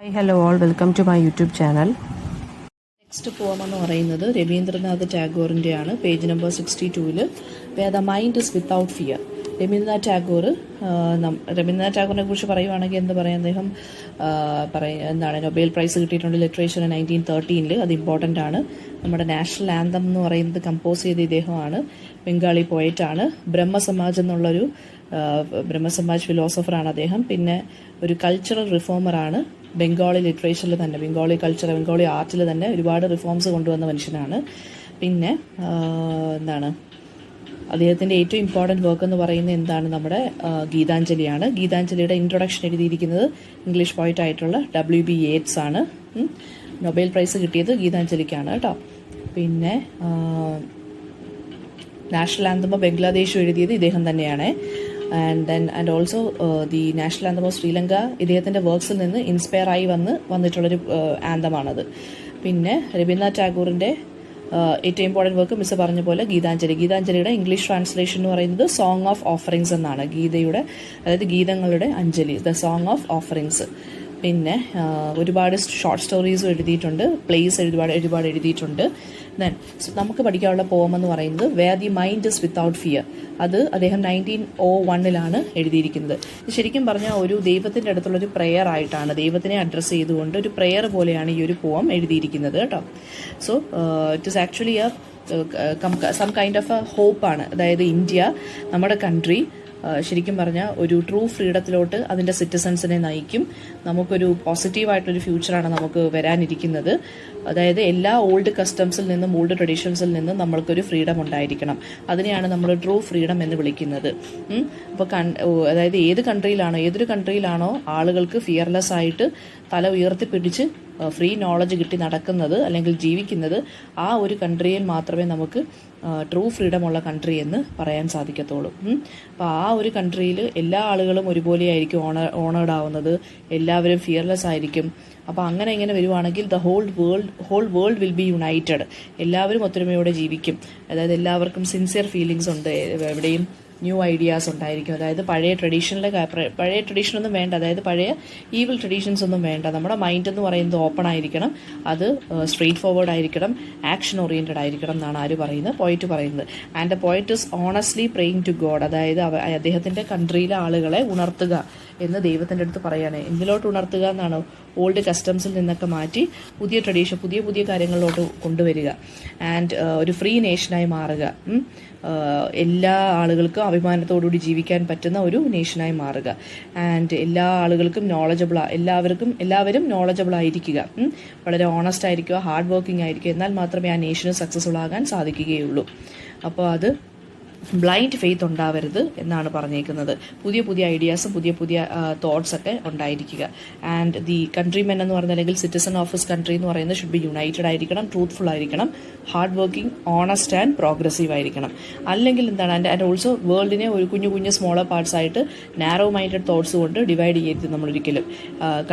Hi, hello all, welcome to my YouTube channel. Next poem എന്ന് പറയുന്നത് രവീന്ദ്രനാഥ് ടാഗോറിൻ്റെയാണ്. Page number 62-ൽ where the mind is without fear. Rabindranath ടാഗോറിനെ കുറിച്ച് പറയുവാണെങ്കിൽ എന്ത് പറയാം, അദ്ദേഹം നൊബേൽ പ്രൈസ് കിട്ടിയിട്ടുണ്ട് ലിറ്ററേച്ചർ 1913. അത് ഇമ്പോർട്ടൻ്റ് ആണ്. നമ്മുടെ നാഷണൽ ആന്തം എന്ന് പറയുന്നത് കമ്പോസ് ചെയ്ത ഇദ്ദേഹമാണ്. ബംഗാളി പോയറ്റാണ്. ബ്രഹ്മസമാജ് എന്നുള്ളൊരു ബ്രഹ്മസമാജ് ഫിലോസഫറാണ് അദ്ദേഹം. പിന്നെ ഒരു കൾച്ചറൽ റിഫോമറാണ്. ബംഗാളി ലിറ്ററേച്ചറിൽ തന്നെ, ബംഗാളി ആർട്ടിൽ തന്നെ ഒരുപാട് റിഫോംസ് കൊണ്ടുവന്ന മനുഷ്യനാണ്. പിന്നെ അദ്ദേഹത്തിൻ്റെ ഏറ്റവും ഇമ്പോർട്ടൻറ്റ് വർക്ക് എന്ന് പറയുന്നത് എന്താണ്, നമ്മുടെ ഗീതാഞ്ജലിയാണ്. ഗീതാഞ്ജലിയുടെ ഇൻട്രൊഡക്ഷൻ എഴുതിയിരിക്കുന്നത് ഇംഗ്ലീഷ് പോയിറ്റ് ആയിട്ടുള്ള W.B. യേറ്റ്സ് ആണ്. നൊബേൽ പ്രൈസ് കിട്ടിയത് ഗീതാഞ്ജലിക്കാണ് കേട്ടോ. പിന്നെ നാഷണൽ ആന്തം ബംഗ്ലാദേശ് എഴുതിയത് ഇദ്ദേഹം തന്നെയാണ്. And also the national anthem of Sri Lanka ഇദ്ദേഹത്തിൻ്റെ വർക്ക്സിൽ നിന്ന് ഇൻസ്പയർ ആയി വന്നിട്ടുള്ളൊരു ആന്തമാണത്. പിന്നെ രവീന്ദ്രനാഥ് ടാഗോറിൻ്റെ ഏറ്റവും ഇമ്പോർട്ടൻറ്റ് വർക്ക് മിസ് പറഞ്ഞ പോലെ ഗീതാഞ്ജലിയുടെ ഇംഗ്ലീഷ് ട്രാൻസ്ലേഷൻ എന്ന് പറയുന്നത് സോങ് ഓഫ് ഓഫറിങ്സ് എന്നാണ്. അതായത് ഗീതങ്ങളുടെ അഞ്ജലി, ദ സോങ് ഓഫ് ഓഫറിങ്സ്. പിന്നെ ഒരുപാട് ഷോർട്ട് സ്റ്റോറീസും എഴുതിയിട്ടുണ്ട്, പ്ലേസ് ഒരുപാട് എഴുതിയിട്ടുണ്ട്. ദെൻ നമുക്ക് പഠിക്കാനുള്ള പോം എന്ന് പറയുന്നത് where the mind is without fear. അത് അദ്ദേഹം 1901 എഴുതിയിരിക്കുന്നത്. ശരിക്കും പറഞ്ഞാൽ ഒരു ദൈവത്തിൻ്റെ അടുത്തുള്ളൊരു പ്രെയർ ആയിട്ടാണ്, ദൈവത്തിനെ അഡ്രസ്സ് ചെയ്തുകൊണ്ട് ഒരു പ്രെയർ പോലെയാണ് ഈ ഒരു പോം എഴുതിയിരിക്കുന്നത് കേട്ടോ. So it is actually some kind of a ഹോപ്പാണ്. അതായത് ഇന്ത്യ, നമ്മുടെ കൺട്രി ശരിക്കും പറഞ്ഞാൽ ഒരു ട്രൂ ഫ്രീഡത്തിലോട്ട് അതിൻ്റെ സിറ്റിസൺസിനെ നയിക്കും. നമുക്കൊരു പോസിറ്റീവായിട്ടൊരു ഫ്യൂച്ചറാണ് നമുക്ക് വരാനിരിക്കുന്നത്. അതായത് എല്ലാ ഓൾഡ് കസ്റ്റംസിൽ നിന്നും ഓൾഡ് ട്രഡീഷൻസിൽ നിന്നും നമ്മൾക്കൊരു ഫ്രീഡം ഉണ്ടായിരിക്കണം. അതിനെയാണ് നമ്മൾ ട്രൂ ഫ്രീഡം എന്ന് വിളിക്കുന്നത്. അപ്പോൾ അതായത് ഏതൊരു കൺട്രിയിലാണോ ആളുകൾക്ക് ഫിയർലെസ് ആയിട്ട് തല ഉയർത്തിപ്പിടിച്ച് ഫ്രീ നോളജ് കിട്ടി നടക്കുന്നത് അല്ലെങ്കിൽ ജീവിക്കുന്നത്, ആ ഒരു കൺട്രിയിൽ മാത്രമേ നമുക്ക് ട്രൂ ഫ്രീഡം ഉള്ള കൺട്രി എന്ന് പറയാൻ സാധിക്കത്തുള്ളൂ. അപ്പോൾ ആ ഒരു കൺട്രിയിൽ എല്ലാ ആളുകളും ഒരുപോലെയായിരിക്കും ഓണേർഡ് ആവുന്നത്, എല്ലാവരും ഫിയർലെസ് ആയിരിക്കും. അപ്പോൾ ഇങ്ങനെ വരുവാണെങ്കിൽ the whole world will be united. എല്ലാവരും ഒത്തൊരുമയോടെ ജീവിക്കും. അതായത് എല്ലാവർക്കും സിൻസിയർ ഫീലിങ്സ് ഉണ്ട്, എവിടെയും ന്യൂ ഐഡിയാസ് ഉണ്ടായിരിക്കും. അതായത് പഴയ ട്രഡീഷനൊന്നും വേണ്ട, അതായത് പഴയ ഈവിൾ ട്രഡീഷൻസ് ഒന്നും വേണ്ട. നമ്മുടെ മൈൻഡ് എന്ന് പറയുന്നത് ഓപ്പൺ ആയിരിക്കണം, അത് സ്ട്രെയിറ്റ് ഫോർവേഡ് ആയിരിക്കണം, ആക്ഷൻ ഓറിയൻറ്റഡ് ആയിരിക്കണം എന്നാണ് പോയിറ്റ് പറയുന്നത്. And the poet is honestly praying to God. അതായത് അദ്ദേഹത്തിൻ്റെ കൺട്രിയിലെ ആളുകളെ ഉണർത്തുക എന്ന് ദൈവത്തിൻ്റെ അടുത്ത് പറയാണ്. എന്തിലോട്ട് ഉണർത്തുക എന്നാണ്? ഓൾഡ് കസ്റ്റംസിൽ നിന്നൊക്കെ മാറ്റി പുതിയ ട്രഡീഷൻ, പുതിയ കാര്യങ്ങളിലോട്ട് കൊണ്ടുവരിക. ആൻഡ് ഒരു ഫ്രീ നേഷനായി മാറുക. എല്ലാ ആളുകൾക്കും അഭിമാനത്തോടുകൂടി ജീവിക്കാൻ പറ്റുന്ന ഒരു നേഷനായി മാറുക. ആൻഡ് എല്ലാ ആളുകൾക്കും എല്ലാവരും നോളജബിൾ ആയിരിക്കുക, വളരെ ഓണസ്റ്റ് ആയിരിക്കുക, ഹാർഡ് വർക്കിംഗ് ആയിരിക്കുക. എന്നാൽ മാത്രമേ ആ നേഷന് സക്സസ്ഫുൾ ആകാൻ സാധിക്കുകയുള്ളൂ. അപ്പോൾ അത് ബ്ലൈൻഡ് ഫെയ്ത്ത് ഉണ്ടാവരുത് എന്നാണ് പറഞ്ഞേക്കുന്നത്. പുതിയ ഐഡിയാസും പുതിയ തോട്ട്സ് ഒക്കെ ഉണ്ടായിരിക്കുക. ആൻഡ് ദി കൺട്രിമെൻ എന്ന് പറഞ്ഞ, അല്ലെങ്കിൽ സിറ്റിസൺ ഓഫ് ഹിസ് കൺട്രി എന്ന് പറയുന്നത് ഷുഡ് ബി യുണൈറ്റഡ് ആയിരിക്കണം, ട്രൂത്ത്ഫുൾ ആയിരിക്കണം, hard working, honest and progressive ആയിരിക്കണം. അല്ലെങ്കിൽ എന്താണ്, ആൻഡ് ഓൾസോ വേൾഡിനെ ഒരു കുഞ്ഞു സ്മോളർ പാർട്സ് ആയിട്ട് നാരോ മൈൻഡഡ് തോട്ട്സ് കൊണ്ട് ഡിവൈഡ് ചെയ്യരുത് നമ്മളൊരിക്കലും.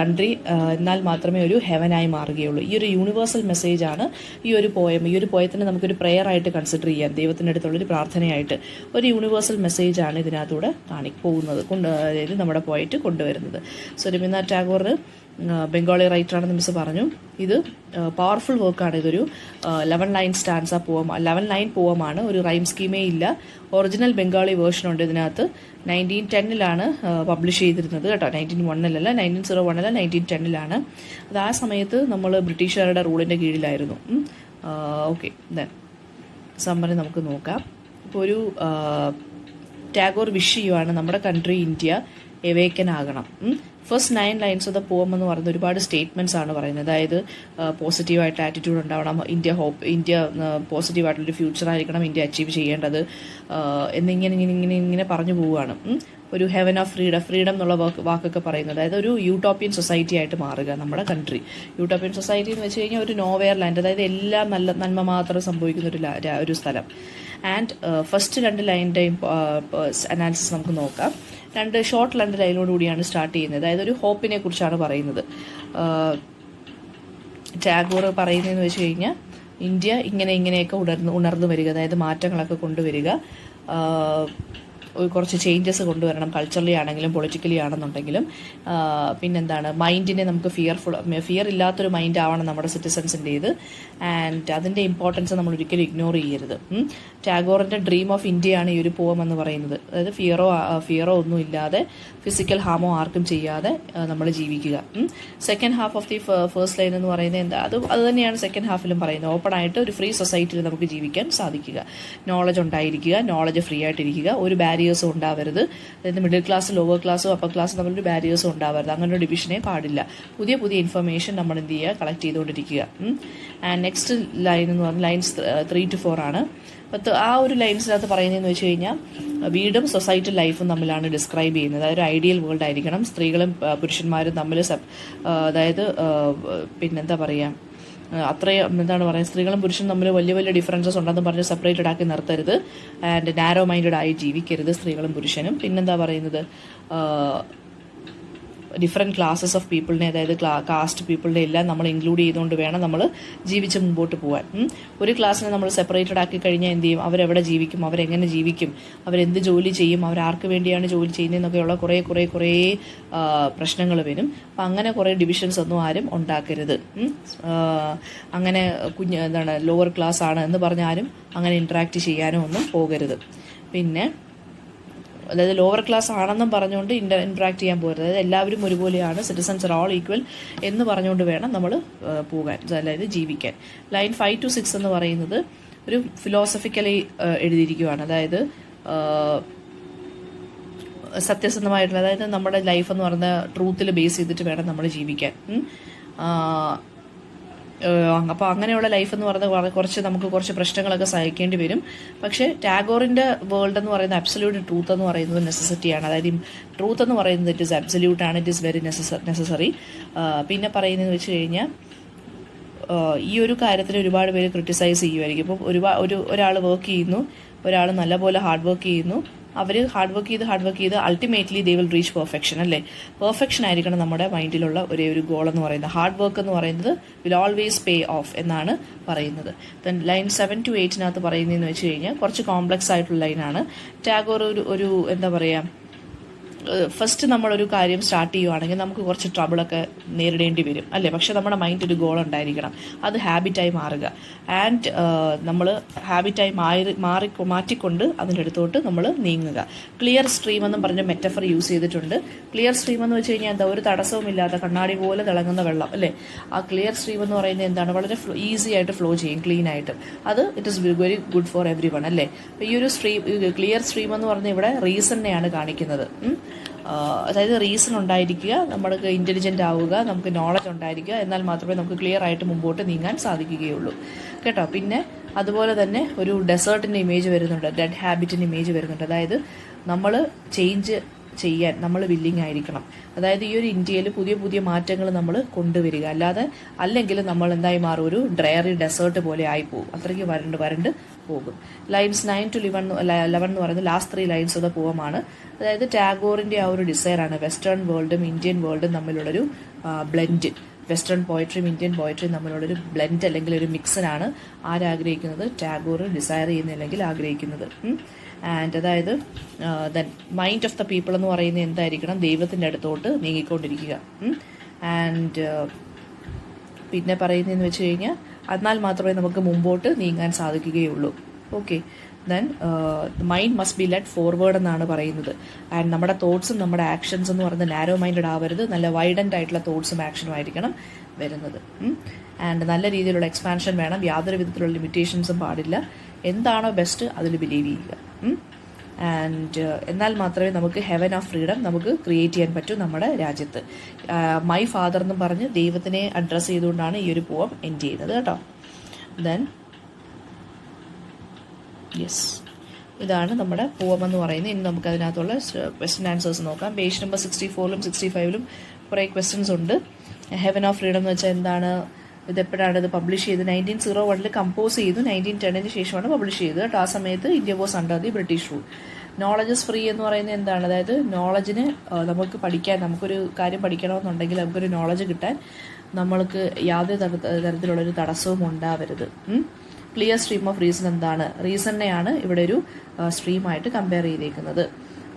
കൺട്രി എന്നാൽ മാത്രമേ ഒരു ഹെവനായി മാറുകയുള്ളൂ. ഈ ഒരു യൂണിവേഴ്സൽ മെസ്സേജാണ് ഈ ഒരു പോയത്തിനെ നമുക്കൊരു പ്രെയർ ആയിട്ട് കൺസിഡർ ചെയ്യാം, ദൈവത്തിൻ്റെ അടുത്തുള്ളൊരു പ്രാർത്ഥനയായിട്ട്. ഒരു യൂണിവേഴ്സൽ മെസ്സേജാണ് ഇതിനകത്തൂടെ അതായത് നമ്മുടെ പോയിറ്റ് കൊണ്ടുവരുന്നത്. സോ രവീന്ദ്രനാഥ് ടാഗോർ ബംഗാളി റൈറ്ററാണെന്ന് മിസ് പറഞ്ഞു. ഇത് പവർഫുൾ വർക്കാണ്. ഇതൊരു 11 ലൈൻ പോവമാണ്. ഒരു റൈം സ്കീമേ ഇല്ല. ഒറിജിനൽ ബംഗാളി വേർഷൻ ഉണ്ട് ഇതിനകത്ത്. 1910 പബ്ലിഷ് ചെയ്തിരുന്നത് കേട്ടോ. 1901 1910 അത് ആ സമയത്ത് നമ്മൾ ബ്രിട്ടീഷുകാരുടെ റൂളിൻ്റെ കീഴിലായിരുന്നു. ഓക്കെ, സമ്മറി നമുക്ക് നോക്കാം. ഇപ്പോൾ ഒരു ടാഗോർ വിഷ് ചെയ്യുവാണ് നമ്മുടെ കൺട്രി ഇന്ത്യ എവേക്കൻ ആകണം. First 9 lines of the poem എന്ന് പറയുന്നത് ഒരുപാട് സ്റ്റേറ്റ്മെൻറ്റ്സ് ആണ് പറയുന്നത്. അതായത് പോസിറ്റീവായിട്ട് ആറ്റിറ്റ്യൂഡ് ഉണ്ടാവണം, ഇന്ത്യ പോസിറ്റീവായിട്ടുള്ളൊരു ഫ്യൂച്ചർ ആയിരിക്കണം ഇന്ത്യ അച്ചീവ് ചെയ്യേണ്ടത് എന്നിങ്ങനെ പറഞ്ഞു പോവുകയാണ്. ഒരു ഹെവൻ ഓഫ് ഫ്രീഡം എന്നുള്ള വാക്കൊക്കെ പറയുന്നത്, അതായത് ഒരു യൂട്ടോപ്യൻ സൊസൈറ്റി ആയിട്ട് മാറുക നമ്മുടെ കൺട്രി. യൂട്ടോപ്യൻ സൊസൈറ്റി എന്ന് വെച്ച് കഴിഞ്ഞാൽ ഒരു നോവെയർ ലാൻഡ്, അതായത് എല്ലാം നന്മ മാത്രം സംഭവിക്കുന്ന ഒരു സ്ഥലം. ആൻഡ് ഫസ്റ്റ് 2 ലൈനിൻ്റെ അനാലിസിസ് നമുക്ക് നോക്കാം. 2 ഷോർട്ട് 2 ലൈനോടുകൂടിയാണ് സ്റ്റാർട്ട് ചെയ്യുന്നത്. അതായത് ഒരു ഹോപ്പിനെ കുറിച്ചാണ് പറയുന്നത്. ടാഗോർ പറയുന്നതെന്ന് വെച്ച് കഴിഞ്ഞാൽ ഇന്ത്യ ഇങ്ങനെയൊക്കെ ഉണർന്നു വരിക, അതായത് മാറ്റങ്ങളൊക്കെ കൊണ്ടുവരിക. കുറച്ച് ചേഞ്ചസ് കൊണ്ടുവരണം, കൾച്ചറലി ആണെങ്കിലും പൊളിറ്റിക്കലി ആണെന്നുണ്ടെങ്കിലും. പിന്നെന്താണ്, മൈൻഡിനെ നമുക്ക് ഫിയർ ഇല്ലാത്തൊരു മൈൻഡ് ആവണം നമ്മുടെ സിറ്റിസൺസിൻ്റേത്. ആൻഡ് അതിൻ്റെ ഇമ്പോർട്ടൻസ് നമ്മൾ ഒരിക്കലും ഇഗ്നോർ ചെയ്യരുത്. ടാഗോറിൻ്റെ ഡ്രീം ഓഫ് ഇന്ത്യയാണ് ഈ ഒരു പോം എന്ന് പറയുന്നത്. അതായത് ഫിയറോ ഒന്നും ഇല്ലാതെ, ഫിസിക്കൽ ഹാമോ ആർക്കും ചെയ്യാതെ നമ്മൾ ജീവിക്കുക. Second half of the first line എന്ന് പറയുന്നത് എന്താ, അത് തന്നെയാണ് സെക്കൻഡ് ഹാഫിലും പറയുന്നത്. ഓപ്പൺ ആയിട്ട് ഒരു ഫ്രീ സൊസൈറ്റിയിൽ നമുക്ക് ജീവിക്കാൻ സാധിക്കുക, നോളജ് ഉണ്ടായിരിക്കുക, നോളജ് ഫ്രീ ആയിട്ടിരിക്കുക, ഒരു ബാരിയേഴ്സും ഉണ്ടാവരുത്. അതായത് മിഡിൽ ക്ലാസ്, ലോവർ ക്ലാസ്സും അപ്പർ ക്ലാസ്സും തമ്മിലൊരു ബാരിയേഴ്സും ഉണ്ടാവരുത്. അങ്ങനെ ഒരു ഡിവിഷനേ പാടില്ല. പുതിയ പുതിയ ഇൻഫർമേഷൻ നമ്മൾ എന്ത് ചെയ്യുക, കളക്ട് ചെയ്തുകൊണ്ടിരിക്കുക. ആൻഡ് നെക്സ്റ്റ് ലൈൻ എന്ന് പറഞ്ഞാൽ ലൈൻസ് 3 to 4 ആണ്. അപ്പോൾ ആ ഒരു ലൈൻസിനകത്ത് പറയുന്നതെന്ന് വെച്ച് കഴിഞ്ഞാൽ വീടും സൊസൈറ്റി ലൈഫും തമ്മിലാണ് ഡിസ്ക്രൈബ് ചെയ്യുന്നത്. അതായത് ഒരു ഐഡിയൽ വേൾഡ് ആയിരിക്കണം. സ്ത്രീകളും പുരുഷന്മാരും തമ്മിൽ അതായത് പിന്നെന്താ പറയുക, അത്രയും എന്താണ് പറയുക, സ്ത്രീകളും പുരുഷനും തമ്മിൽ വലിയ വലിയ ഡിഫറൻസസ് ഉണ്ടെന്ന് പറഞ്ഞ് സെപ്പറേറ്റഡ് ആക്കി നിർത്തരുത്. ആൻഡ് നാരോ മൈൻഡഡ് ആയി ജീവിക്കരുത് സ്ത്രീകളും പുരുഷനും. പിന്നെന്താ പറയുന്നത്, ഡിഫറെൻറ്റ് ക്ലാസ്സസ് ഓഫ് പീപ്പിളിനെ, അതായത് കാസ്റ്റ് പീപ്പിളിനെ എല്ലാം നമ്മൾ ഇൻക്ലൂഡ് ചെയ്തുകൊണ്ട് വേണം നമ്മൾ ജീവിച്ച് മുമ്പോട്ട് പോകാൻ. ഒരു ക്ലാസ്സിനെ നമ്മൾ സെപ്പറേറ്റഡ് ആക്കി കഴിഞ്ഞാൽ എന്ത് ചെയ്യും, അവരെവിടെ ജീവിക്കും, അവരെങ്ങനെ ജീവിക്കും, അവരെന്ത് ജോലി ചെയ്യും, അവരാർക്ക് വേണ്ടിയാണ് ജോലി ചെയ്യുന്നതെന്നൊക്കെയുള്ള കുറേ പ്രശ്നങ്ങൾ വരും. അപ്പം അങ്ങനെ കുറേ ഡിവിഷൻസ് ഒന്നും ആരും ഉണ്ടാക്കരുത്. അങ്ങനെ ലോവർ ക്ലാസ് ആണ് എന്ന് പറഞ്ഞാലും അങ്ങനെ ഇൻട്രാക്ട് ചെയ്യാനോ ഒന്നും പോകരുത്. പിന്നെ അതായത് ലോവർ ക്ലാസ് ആണെന്നും പറഞ്ഞുകൊണ്ട് ഇൻട്രാക്ട് ചെയ്യാൻ പോകരുത്. അതായത് എല്ലാവരും ഒരുപോലെയാണ്, സിറ്റിസൺസ് ആർ ഓൾ ഈക്വൽ എന്ന് പറഞ്ഞുകൊണ്ട് വേണം നമ്മൾ പോകാൻ, അതായത് ജീവിക്കാൻ. ലൈൻ 5 to 6 എന്ന് പറയുന്നത് ഒരു ഫിലോസഫിക്കലി എഴുതിയിരിക്കുകയാണ്. അതായത് സത്യസന്ധമായിട്ടുള്ള, അതായത് നമ്മുടെ ലൈഫ് എന്ന് പറയുന്ന ട്രൂത്തിൽ ബേസ് ചെയ്തിട്ട് വേണം നമ്മൾ ജീവിക്കാൻ. അപ്പോൾ അങ്ങനെയുള്ള ലൈഫ് എന്ന് പറയുന്നത് നമുക്ക് കുറച്ച് പ്രശ്നങ്ങളൊക്കെ സഹിക്കേണ്ടി വരും. പക്ഷേ ടാഗോറിൻ്റെ വേൾഡ് എന്ന് പറയുന്നത് അബ്സല്യൂട്ട് ട്രൂത്ത് എന്ന് പറയുന്നത് നെസസിറ്റിയാണ്. അതായത് ട്രൂത്ത് എന്ന് പറയുന്നത് ഇറ്റ് ഈസ് അബ്സല്യൂട്ട് ആണ്, ഇറ്റ് ഈസ് വെരി നെസസറി. പിന്നെ പറയുന്നതെന്ന് വെച്ച് കഴിഞ്ഞാൽ ഈ ഒരു കാര്യത്തിൽ ഒരുപാട് പേര് ക്രിട്ടിസൈസ് ചെയ്യുമായിരിക്കും. ഇപ്പം ഒരാൾ വർക്ക് ചെയ്യുന്നു, ഒരാൾ നല്ലപോലെ ഹാർഡ് വർക്ക് ചെയ്യുന്നു, അവർ ഹാർഡ് വർക്ക് ചെയ്ത് ultimately they will reach perfection. അല്ലേ, പെർഫെക്ഷൻ ആയിരിക്കണം നമ്മുടെ മൈൻഡിലുള്ള ഒരു ഗോൾ എന്ന് പറയുന്നത്. ഹാർഡ് വർക്ക് എന്ന് പറയുന്നത് വിൽ ഓൾവേസ് പേ ഓഫ് എന്നാണ് പറയുന്നത്. ദെൻ ലൈൻ 7 to 8 പറയുന്നതെന്ന് വെച്ച് കഴിഞ്ഞാൽ കുറച്ച് കോംപ്ലക്സ് ആയിട്ടുള്ള ലൈനാണ്. ടാഗോർ ഒരു എന്താ പറയുക, ഫസ്റ്റ് നമ്മളൊരു കാര്യം സ്റ്റാർട്ട് ചെയ്യുവാണെങ്കിൽ നമുക്ക് കുറച്ച് ട്രബിളൊക്കെ നേരിടേണ്ടി വരും, അല്ലേ. പക്ഷെ നമ്മുടെ മൈൻഡ് ഒരു ഗോൾ ഉണ്ടായിരിക്കണം, അത് ഹാബിറ്റായി മാറുക. ആൻഡ് നമ്മൾ ഹാബിറ്റായി മാറ്റിക്കൊണ്ട് അതിൻ്റെ അടുത്തോട്ട് നമ്മൾ നീങ്ങുക. ക്ലിയർ സ്ട്രീം എന്നും പറഞ്ഞ മെറ്റഫർ യൂസ് ചെയ്തിട്ടുണ്ട്. ക്ലിയർ സ്ട്രീം എന്ന് വെച്ച് കഴിഞ്ഞാൽ എന്താ, ഒരു തടസ്സവും ഇല്ലാത്ത കണ്ണാടി പോലെ തിളങ്ങുന്ന വെള്ളം, അല്ലേ. ആ ക്ലിയർ സ്ട്രീം എന്ന് പറയുന്നത് എന്താണ്, വളരെ ഈസി ആയിട്ട് ഫ്ലോ ചെയ്യും, ക്ലീൻ ആയിട്ട്. അത് it is very good for every one, അല്ലേ. ഈ ഒരു ക്ലിയർ സ്ട്രീം എന്ന് പറഞ്ഞാൽ ഇവിടെ റീസണിനെയാണ് കാണിക്കുന്നത്. അതായത് റീസൺ ഉണ്ടായിരിക്കുക, നമ്മൾക്ക് ഇൻ്റലിജൻ്റ് ആവുക, നമുക്ക് നോളജ് ഉണ്ടായിരിക്കുക, എന്നാൽ മാത്രമേ നമുക്ക് ക്ലിയർ ആയിട്ട് മുമ്പോട്ട് നീങ്ങാൻ സാധിക്കുകയുള്ളൂ കേട്ടോ. പിന്നെ അതുപോലെ തന്നെ ഒരു ഡെസേർട്ടിൻ്റെ ഇമേജ് വരുന്നുണ്ട്, ഡെഡ് ഹാബിറ്റിൻ്റെ ഇമേജ് വരുന്നുണ്ട്. അതായത് നമ്മൾ ചേഞ്ച് ചെയ്യാൻ നമ്മൾ വില്ലിങ് ആയിരിക്കണം. അതായത് ഈ ഒരു ഇന്ത്യയിൽ പുതിയ പുതിയ മാറ്റങ്ങൾ നമ്മൾ കൊണ്ടുവരിക, അല്ലെങ്കിൽ നമ്മൾ എന്തായി മാറും, ഒരു ഡ്രയറി ഡെസേർട്ട് പോലെ ആയിപ്പോകും, അത്രയ്ക്ക് വരണ്ട് പോകും. ലൈൻസ് 9 to 11 എന്ന് പറയുന്നത് ലാസ്റ്റ് 3 ലൈൻസ് ഓഫ് ദ പോമാണ്. അതായത് ടാഗോറിൻ്റെ ആ ഒരു ഡിസയറാണ് വെസ്റ്റേൺ വേൾഡും ഇന്ത്യൻ വേൾഡും തമ്മിലുള്ളൊരു ബ്ലെൻഡ്. വെസ്റ്റേൺ പോയട്രിയും ഇന്ത്യൻ പോയട്രിയും തമ്മിലുള്ളൊരു ബ്ലെൻഡ് അല്ലെങ്കിൽ ഒരു മിക്സിനാണ് ആരാഗ്രഹിക്കുന്നത്, ടാഗോർ ഡിസയർ ചെയ്യുന്നില്ലെങ്കിൽ ആഗ്രഹിക്കുന്നത്. ആൻഡ് അതായത് then mind of the people എന്ന് പറയുന്നത് എന്തായിരിക്കണം, ദൈവത്തിൻ്റെ അടുത്തോട്ട് നീങ്ങിക്കൊണ്ടിരിക്കുക. ആൻഡ് പിന്നെ പറയുന്നതെന്ന് വെച്ച് കഴിഞ്ഞാൽ എന്നാൽ മാത്രമേ നമുക്ക് മുമ്പോട്ട് നീങ്ങാൻ സാധിക്കുകയുള്ളൂ. Okay, then mind must be let forward എന്നാണ് പറയുന്നത്. ആൻഡ് നമ്മുടെ തോട്ട്സും നമ്മുടെ ആക്ഷൻസ് എന്ന് പറയുന്നത് നാരോ മൈൻഡഡ് ആവരുത്, നല്ല വൈഡൻഡ് ആയിട്ടുള്ള തോട്ട്സും ആക്ഷനും ആയിരിക്കണം വരുന്നത്. ആൻഡ് നല്ല രീതിയിലുള്ള എക്സ്പാൻഷൻ വേണം, യാതൊരു വിധത്തിലുള്ള ലിമിറ്റേഷൻസും പാടില്ല. എന്താണോ ബെസ്റ്റ് അതിൽ ബിലീവ് ചെയ്യുക. ആൻഡ് എന്നാൽ മാത്രമേ നമുക്ക് ഹെവൻ ഓഫ് ഫ്രീഡം നമുക്ക് ക്രിയേറ്റ് ചെയ്യാൻ പറ്റൂ നമ്മുടെ രാജ്യത്ത്. മൈ ഫാദർ എന്നും പറഞ്ഞ് ദൈവത്തിനെ അഡ്രസ്സ് ചെയ്തുകൊണ്ടാണ് ഈ ഒരു പോം എൻഡ് ചെയ്യുന്നത് കേട്ടോ. ദെൻ യെസ്, ഇതാണ് നമ്മുടെ പോം എന്ന് പറയുന്നത്. ഇനി നമുക്ക് അതിനകത്തുള്ള ക്വസ്റ്റ്യൻ ആൻസേഴ്സ് നോക്കാം. പേജ് നമ്പർ 64-ലും 65-ലും കുറേ ക്വസ്റ്റ്യൻസ് ഉണ്ട്. ഹെവൻ ഓഫ് ഫ്രീഡം എന്ന് വെച്ചാൽ എന്താണ്, ഇതെപ്പോഴാണ് ഇത് പബ്ലിഷ് ചെയ്ത്, 1901 കമ്പോസ് ചെയ്തു, 1910 ശേഷമാണ് പബ്ലിഷ് ചെയ്തത് കേട്ടോ. ആ സമയത്ത് India was under the British rule. Knowledges free എന്ന് പറയുന്നത് എന്താണ്, അതായത് നോളജിന് നമുക്ക് പഠിക്കാൻ, നമുക്കൊരു കാര്യം പഠിക്കണമെന്നുണ്ടെങ്കിൽ നമുക്കൊരു നോളജ് കിട്ടാൻ നമ്മൾക്ക് യാതൊരു തരത്തിലുള്ളൊരു തടസ്സവും ഉണ്ടാവരുത്. ക്ലിയർ സ്ട്രീം ഓഫ് റീസൺ എന്താണ്, റീസണിനെയാണ് ഇവിടെ ഒരു സ്ട്രീമായിട്ട് കമ്പയർ ചെയ്തേക്കുന്നത്.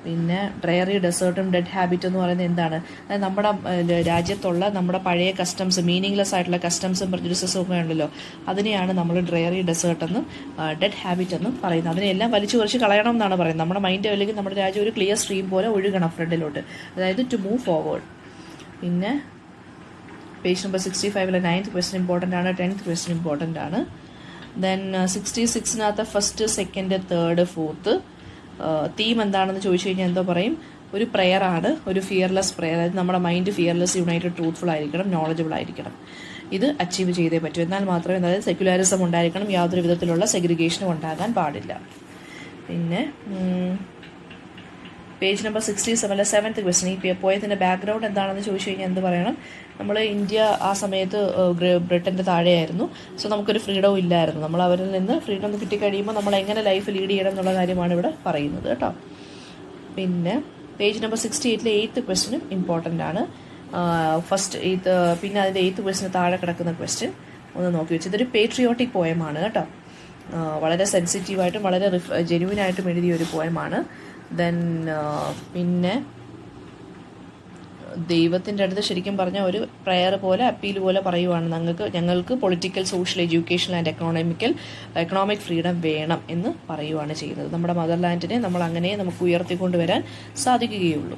പിന്നെ ഡ്രയറി ഡെസേർട്ടും ഡെഡ് ഹാബിറ്റ് എന്ന് പറയുന്നത് എന്താണ്? അതായത് നമ്മുടെ രാജ്യത്തുള്ള നമ്മുടെ പഴയ കസ്റ്റംസ്, മീനിങ്ലെസ് ആയിട്ടുള്ള കസ്റ്റംസും പ്രജുഡിസസും ഒക്കെ ഉണ്ടല്ലോ, അതിനെയാണ് നമ്മൾ ഡ്രയറി ഡെസേർട്ട് എന്നും ഡെഡ് ഹാബിറ്റ് എന്നും പറയുന്നത്. അതിനെല്ലാം വലിച്ചു കുറച്ച് കളയണം എന്നാണ് പറയുന്നത്. നമ്മുടെ മൈൻഡ് അല്ലെങ്കിൽ നമ്മുടെ രാജ്യം ഒരു ക്ലിയർ സ്ട്രീം പോലെ ഒഴുകണം ഫ്രണ്ടിലോട്ട്, അതായത് ടു മൂവ് ഫോർവേഡ്. പിന്നെ page number 65 9th question important ആണ്, 10th ക്വസ്റ്റ്യൻ ഇമ്പോർട്ടൻ്റ് ആണ്. Then 66 first, second, third, fourth theme എന്താണെന്ന് ചോദിച്ചു കഴിഞ്ഞാൽ എന്തോ പറയും? ഒരു പ്രെയർ ആണ്, ഒരു ഫിയർലെസ് പ്രെയർ. അതായത് നമ്മുടെ മൈൻഡ് ഫിയർലെസ്, യുണൈറ്റഡ്, ട്രൂത്ത്ഫുൾ ആയിരിക്കണം, നോളജബിൾ ആയിരിക്കണം. ഇത് അച്ചീവ് ചെയ്തേ പറ്റൂ. എന്നാൽ മാത്രമേ, അതായത് സെക്യുലറിസം ഉണ്ടായിരിക്കണം, യാതൊരു വിധത്തിലുള്ള സെഗ്രിഗേഷനും ഉണ്ടാകാൻ പാടില്ല. പിന്നെ പേജ് നമ്പർ 67 7th ക്വസ്റ്റ്യൻ, ഈ പോയതിൻ്റെ ബാക്ക്ഗ്രൗണ്ട് എന്താണെന്ന് ചോദിച്ചു കഴിഞ്ഞാൽ എന്ത് പറയണം? നമ്മൾ ഇന്ത്യ ആ സമയത്ത് ബ്രിട്ടൻ്റെ താഴെയായിരുന്നു. സോ നമുക്കൊരു ഫ്രീഡവും ഇല്ലായിരുന്നു. നമ്മൾ അവരിൽ നിന്ന് ഫ്രീഡം കിട്ടിക്കഴിയുമ്പോൾ നമ്മൾ എങ്ങനെ ലൈഫ് ലീഡ് ചെയ്യണം എന്നുള്ള കാര്യമാണ് ഇവിടെ പറയുന്നത് കേട്ടോ. പിന്നെ പേജ് നമ്പർ 68 8th ക്വസ്റ്റ്യനും ഇമ്പോർട്ടൻ്റ് ആണ്. ഫസ്റ്റ് 8th, പിന്നെ അതിൻ്റെ 8th ക്വസ്റ്റ്യന് താഴെ കിടക്കുന്ന ക്വസ്റ്റ്യൻ ഒന്ന് നോക്കി വെച്ച്. ഇതൊരു പേട്രിയോട്ടിക് പോയമാണ് കേട്ടോ. വളരെ സെൻസിറ്റീവായിട്ടും വളരെ ജെന്യുവിനായിട്ടും എഴുതിയ ഒരു പോയമാണ്. ദെൻ പിന്നെ ദൈവത്തിൻ്റെ അടുത്ത് ശരിക്കും പറഞ്ഞാൽ ഒരു പ്രെയർ പോലെ, അപ്പീൽ പോലെ പറയുവാണ്, ഞങ്ങൾക്ക് political, social, educational and economic freedom വേണം എന്ന് പറയുവാണ് ചെയ്യുന്നത്. നമ്മുടെ മദർലാൻഡിനെ നമ്മൾ അങ്ങനെ നമുക്ക് ഉയർത്തിക്കൊണ്ടുവരാൻ സാധിക്കുകയുള്ളൂ.